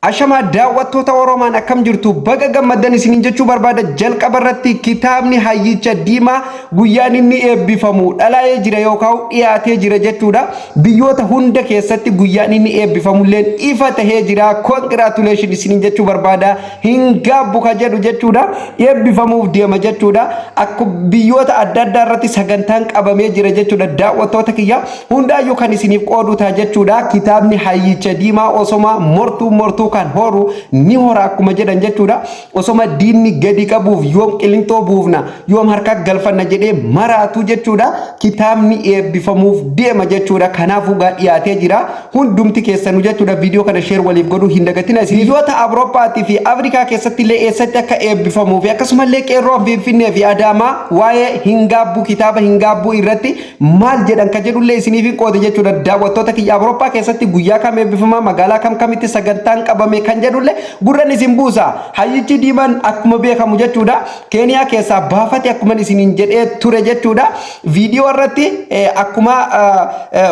Ashama daawwattoota Oromaan akkam jirtu baga gammaddan isiniin jechuu barbaada. Jalqaba irratti kitaabni Hayyicha Diimaa guyyaan inni eebbifamu dhalaa'ee jira yookaan dhiyaatee jira jechuudha. Biyyoota hunda keessatti guyyaan inni eebbifamullee ifa tahee jira. Congratulations isiniin jechuu barbaada. Hin gaabbu ka jedhu jechuudha. Eebbifamuuf deema jechuudha. Akkuma biyyoota adda addaa irratti sagantaan qabamee jira jechuudha. Daawwattoota kiyya hundaayyuu kan isiniif qoodu ta'a jechuudha. Kitaabni Hayyicha Diimaa osoma mortuu kan horu ni hora akkuma jedhan jechuudha. Osoma diinni gadi qabuuf yoom qilintoo buufna yoom harka galfanna jedhee maraatu jechuudha. Kitaabni eebbifamuuf deema jechuudha. Kanaafuu gaa dhiyaatee jira. Hundumti keessanuu jechuudha. Viidiyoo kana share waliif godhuu hin dagatina. Biyyoota Awurooppaatii fi Afrikaa keessatti illee eessatti akka eebbifamuu fi akkasumallee qeerroo Finfinnee fi Adaamaa waa'ee hin gaabbu kitaaba hin gaabbu irratti maal jedhan ka jedhullee isiniif qoode jechuudha. Daawwattoota kiyya Awurooppaa keessatti guyyaa kam eebbifama magaalaa kamitti sagantaan qabame kan jedhulle gurran isin buusa. Hayyichi Diimaan akkuma beekamu jechuudha. Keeniyaa keessaa baafate akkuma isiniin jedhee ture jechuudha. Viidiyoo irratti akkuma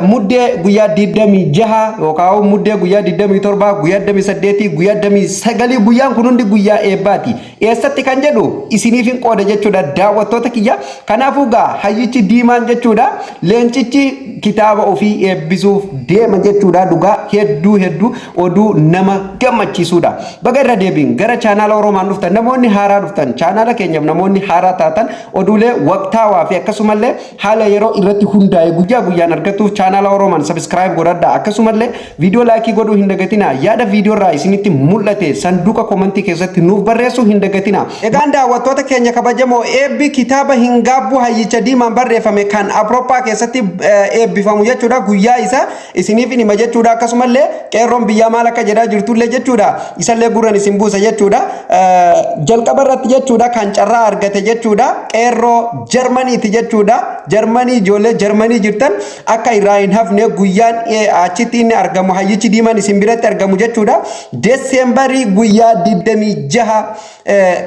muddee guyyaa 26 yookaan muddee guyyaa 27 guyyaa 28 guyyaa 29 guyyaan kun hundi guyyaa eebbaati. Eessatti kan jedhu isiniif hin qoode jechuudha daawwattoota kiyya. Kanaafuu gaa Hayyichi Diimaan jechuudha leencichi kitaaba ofii eebbisuuf deema jechuudha. Dhugaa hedduu oduu nama gammachiisuudha. Baga irra deebiin gara chaanaala Oromaan dhuftan namoonni haaraa dhuftan chaanaala keenyaaf namoonni haaraa taatan oduulee waqtaawaa fi akkasumallee haala yeroo irratti hundaa'e guyyaa guyyaan argatuuf chaanaala Oromaan subscribe godhadha. Akkasumallee viidiyoo laayikii godhuu hin dagatina. Yaada viidiyoo irraa isinitti mul'ate sanduuqa komentii keessatti nuuf barreessuu hin dagatina. Egaan daawwattoota keenya kabajamoo eebbi kitaaba hin gaabbu Hayyicha Diimaan barreeffame kan Awurooppaa keessatti eebbifamu jechuudha. Guyyaa isa isiniif hima jechuudha. Akkasumallee qeerroon biyyaa maal akka jedhaa jirtullee jechuudha. Isallee gurran isin buusa jechuudha. Jalqaba irratti jechuudha kan carraa argate jechuudha. Qeerroo Jarmaniiti jechuudha. Jarmanii ijoollee Jarmanii jirtan akka irraa hin hafne guyyaan achitti inni argamu Hayyichi Diimaan isin biratti argamu jechuudha. Deesembarii guyyaa 26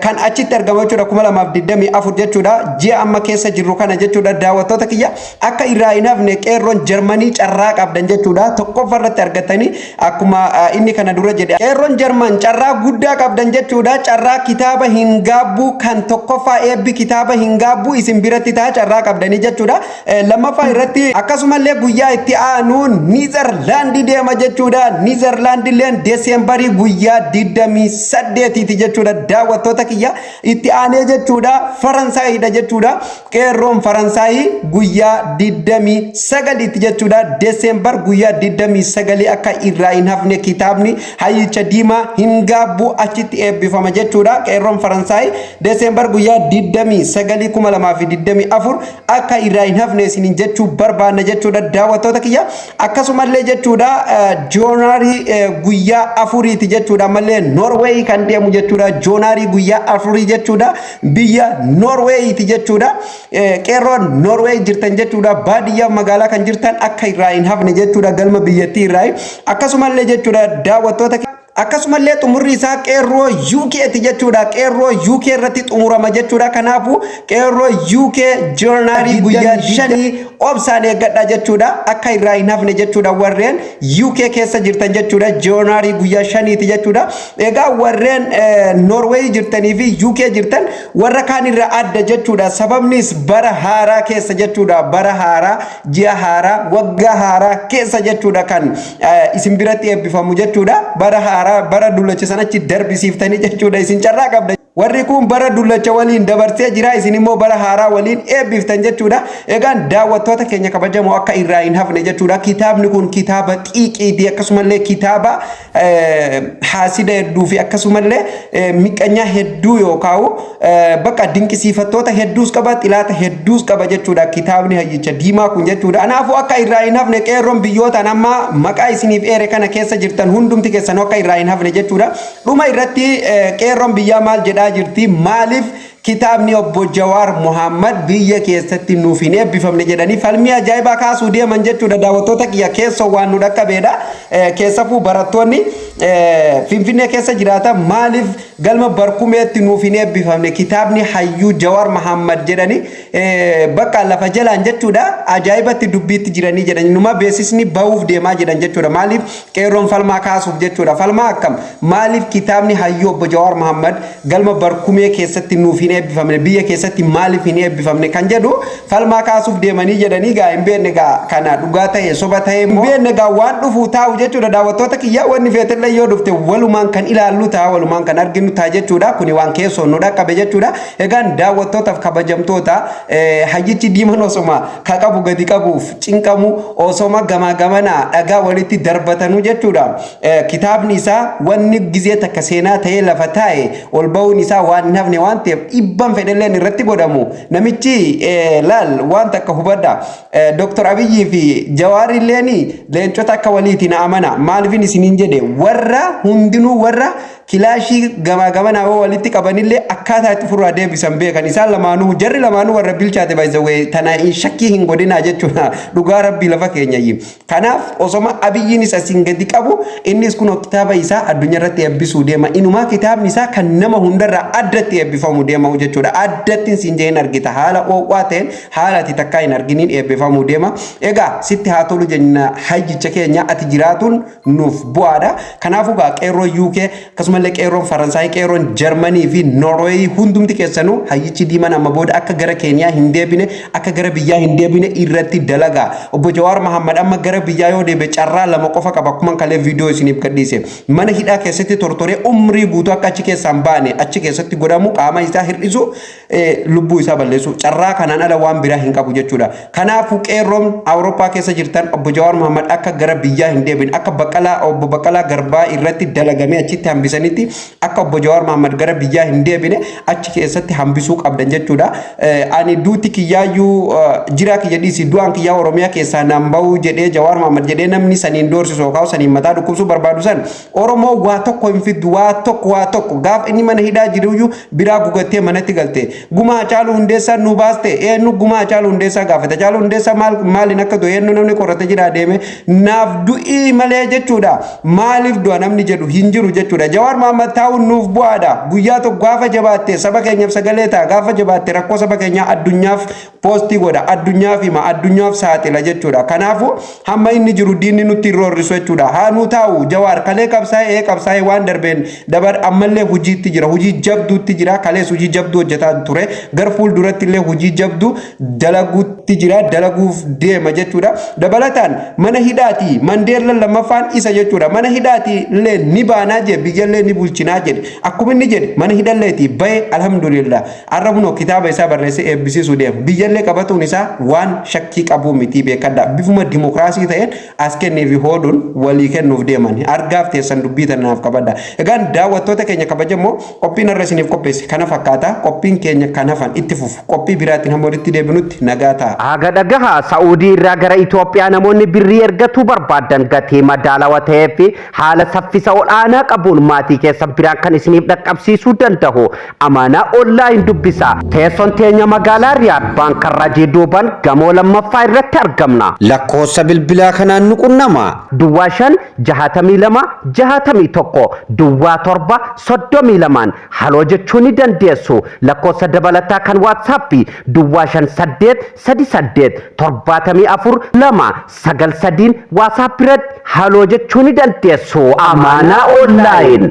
kan achitti argamu jechuudha 2024 jechuudha. Ji'a amma keessa jirru kana jechuudha daawwattoota kiyya akka irraa hin hafne qeerroon Jarmanii carraa qabdan jechuudha. Tokkoffaa irratti argatanii akkuma inni kana dura jedhe qeerroon Jarman carraa guddaa qabdan jechuudha. Carraa kitaaba hin gaabbu kan tokkoffaa eebbi kitaaba hin gaabbu isin biratti ta'a carraa qabdanii jechuudha. Lammaffaa irratti akkasumallee guyyaa itti aanuun Niizerlaandii deema jechuudha. Niizerlaandilleen Deesembarii guyyaa 28 jechuudha daawwattoota kiyya itti aanee jechuudha. Faransaayidha jechuudha. Qeerroon Faransaayii guyyaa 29 jechuudha. Deesembar guyyaa 29 akka irraa hin hafne kitaabni Hayyicha Diimaa hin gaabbu achitti eebbifama jechuudha. Qeerroon Faransaayii Deesembar guyyaa 29 2024 akka irraa hin hafne isiniin jechuu barbaanna jechuudha daawwattoota kiyya. Akkasumallee jechuudha Joonarii guyyaa 4ti jechuudha. Mallee Norway kan deemu jechuudha. Joonarii guyyaa 4 jechuudha. Biyya Norwayiti jechuudha. Qeerroon Norway jirtan jechuudha. Baadiyyaa magaalaa kan jirtan akka irraa hin hafne jechuudha galma biyyattii irraa. Akkasumallee jechuudha daawwattoota akkasumallee xumurri isaa qeerroo UK'ti jechuudha. Qeerroo UK irratti xumurama jechuudha. Kanaafuu qeerroo UK Joonarii guyyaa 5 obsaan eeggadha jechuudha. Akka irraa hin hafne jechuudha warreen UK keessa jirtan jechuudha. Joonarii guyyaa 5ti jechuudha. Egaa warreen Norway jirtanii fi UK jirtan warra kaan irra adda jechuudha. Sababnis bara haaraa keessa jechuudha. Bara haaraa ji'a haaraa waggaa haaraa keessa jechuudha kan isin biratti eebbifamu jechuudha. Bara haaraa bara dullacha sanachi darbisiiftanii jechuudha isin carraa qabda. Warri kun bara dullacha waliin dabarsee jira isin immoo bara haaraa waliin eebbiftan jechuudha. Egaan daawwattoota keenya kabajamoo akka irraa hin hafne jechuudha. Kitaabni kun kitaaba xiiqiiti akkasumallee kitaaba haasida hedduu fi akkasumallee miqanyaa hedduu yookaan bakka dinqisiifattoota hedduus qaba xilaata hedduus qaba jechuudha kitaabni Hayyicha Diimaa kun jechuudha. Kanaafuu akka irraa hin hafne qeerroon biyyootaan amma maqaa isiniif eere kana keessa jirtan hundumti keessanuu akka irraa hin hafne jechuudha. Dhuma irratti qeerroon biyyaa maal jedhaa deemaa jirti maaliif kitaabni obbo Jawaar Muhammad biyya keessatti nuuf hin eebbifamne jedhanii falmii ajaa'ibaa kaasuu deeman jechuudha daawwattoota kiyya keessa waan nu dhaqqabeedha keessafuu barattoonni Finfinnee keessa jiraatan maaliif galma barkumeetti nuuf hin eebbifamne kitaabni hayyuu Jawaar Muhammad jedhanii bakka lafa jalaan jechuudha ajaa'ibatti dubbiitti jiranii jedhanii numa beesisni ba'uuf deemaa jedhan jechuudha maaliif qeerroon falmaa kaasuuf jechuudha falmaa akkam maaliif kitaabni hayyuu obbo Jawaar Muhammad galma barkumee keessatti nuuf hin eebbifamne biyya keessatti maaliif hin eebbifamne kan jedhu falmaa kaasuuf deemanii jedhanii gaa hin beekne gaa kana dhugaa ta'e soba ta'e hin beekne gaa waan dhufu taa'u jechuudha daawwattoota kiyyaa wanni feetellee yoo dhufte walumaan kan ilaallu ta'a walumaan kan arginu ta'a jechuudha kuni waan keessoo nu dhaqqabe jechuudha egaan daawwattootaaf kabajamtoota hayyichi diiman osoma ka qabu gadi qabuuf cinqamu osoma gamaa gamanaa dhagaa walitti darbatanu jechuudha kitaabni isaa wanni gizee takka seenaa ta'ee lafa taa'e ol ba'uun isaa waan nafne waan ta'eef ibban fedhelleen irratti godhamu namichi laal waan takka hubadha Dr. Abiyyi fi Jawaar illeeni leencota akka waliitiin amana maaliifin isiniin jedhe warra hundinuu warra kilaashii gamaa gamanaa walitti qabanillee akkaataa itti furaa deebisan beekan isaan lamaanuu jarri lamaanuu warra bilchaate baay'ee tana shakkii hin godhinaa jechuudha dhugaa rabbii lafa keenyayyi kanaaf osoma Abiyyiin isa siin gadi qabu innis kun kitaaba isaa addunyaa irratti eebbisuu deema inumaa kitaabni isaa kan nama hundarraa addatti eebbifamu deema jechuudha addatti siin jeen argita haala oowwaa ta'een haala ati takkaa hin arginiin eebbifamu deema egaa sitti haa tolu jenna hayyicha keenya ati jiraatuun nuuf bu'aadha kanaafuu gaa qeerroo UK akkasumallee qeerroon Faransaay qeerroon Jarmanii fi Norway hundumti keessanuu hayyichi diiman amma booda akka gara Keeniyaa hin deebine akka gara biyyaa hin deebine irratti dalagaa obbo Jawaar Muhammad amma gara biyyaa yoo deebe carraa lama qofa qaba akkuma kalee viidiyoo isiniif gadhiise mana hidhaa keessatti tortoree umrii guutuu akka achi keessaan baane achi keessatti godhamu qaama isaa hir'isu lubbuu isaa balleessu carraa kanaan ala waan biraa hin qabu jechuudha kanaafuu qeerroon Awurooppaa keessa jirtan obbo Jawaar Muhammad akka gara biyyaa hin deebine akka obbo Baqqalaa Garbaa irratti dalagamee achitti hambisanitti akka obbo Jawaar Muhammad gara biyyaa hin deebine achi keessatti hambisuu qabdan jechuudha ani duuti kiyyaayyuu jira kiyya dhiisi du'aan kiyyaa Oromiyaa keessaa nan ba'uu jedhee Jawaar Muhammad jedhee namni saniin doorsisu yookaan saniin mataa dhukkubsuu barbaadu san Oromoo waa tokko hin fiddu waa tokko gaaf inni mana hidhaa jiruyyuu biraa gugattee manatti galte gumaa Hacaaluu Hundeessaa nu baaste eenyu gumaa Hacaaluu Hundeessaa gaafate Hacaaluu Hundeessaa maaliin akka du'e eenyu namni qorate jira deeme naaf du'ii malee jechuudha maaliif du'a namni jedhu hin jiru jechuudha Jawaar Muhammad taa'uun nuuf bu'aadha guyyaa tokko gaafa jabaatte saba keenyaaf sagalee ta'a gaafa jabaatte rakkoo saba keenyaa addunyaaf poostii godha addunyaaf hima addunyaaf saaxila jechuudha kanaafuu hamma inni jiru diinni nutti roorrisu jechuudha haa nu taa'u Jawaar kalee qabsaa'ee waan darbeen dabar ammallee hojiitti jira hojii jabduutti jira kalees hojii jabduu hojjetaa ture gar fuulduratti illee hojii jabduu dalaguutti jira dalaguuf deema jechuudha dabalataan mana hidhaati Mandeella lammaffaan isa jechuudha mana hidhaati illee ni baanaa jedhe biyyallee ni bulchinaa jedhe akkuma inni jedhe mana hidhalleeti bahe alhamdulillah arrabunoo kitaaba isaa barreessee eebbisiisuu deema biyyallee qabatuun isaa waan shakkii qabuu miti beekadha bifuma dimokiraasii ta'een as kenneefi hooduun walii kennuuf deeman argaaf teessan dubbii tanaaf qabadha egaan daawwattoota keenya kabajamoo qophiin irra isiniif qopheesse kana fakkaata qophiin keenya kan hafan itti fufu qophii biraatiin hamma walitti deebinutti nagaa ta'a. Haga dhagaha Saa'udii irraa gara Itoophiyaa namoonni birrii ergatuu barbaadan gatii madaalawaa ta'ee fi haala saffisa olaanaa qabuun maatii keessan biraan kan isiniif dhaqqabsiisuu danda'u amaanaa onlaayin dubbisa teessoon teenya magaalaa Riyaad baankarraa duuban gamoo lammaffaa irratti argamna lakkoofsa bilbilaa kanaan nu qunnama duwwaa 56261 duwwaa 732 haloo jechuu ni dandeessu lakkoofsa dabalataa kan waatsaappii duwwaa 5838742993 waatsaappii irratti haloo jechuu ni dandeessu amaanaa onlaayin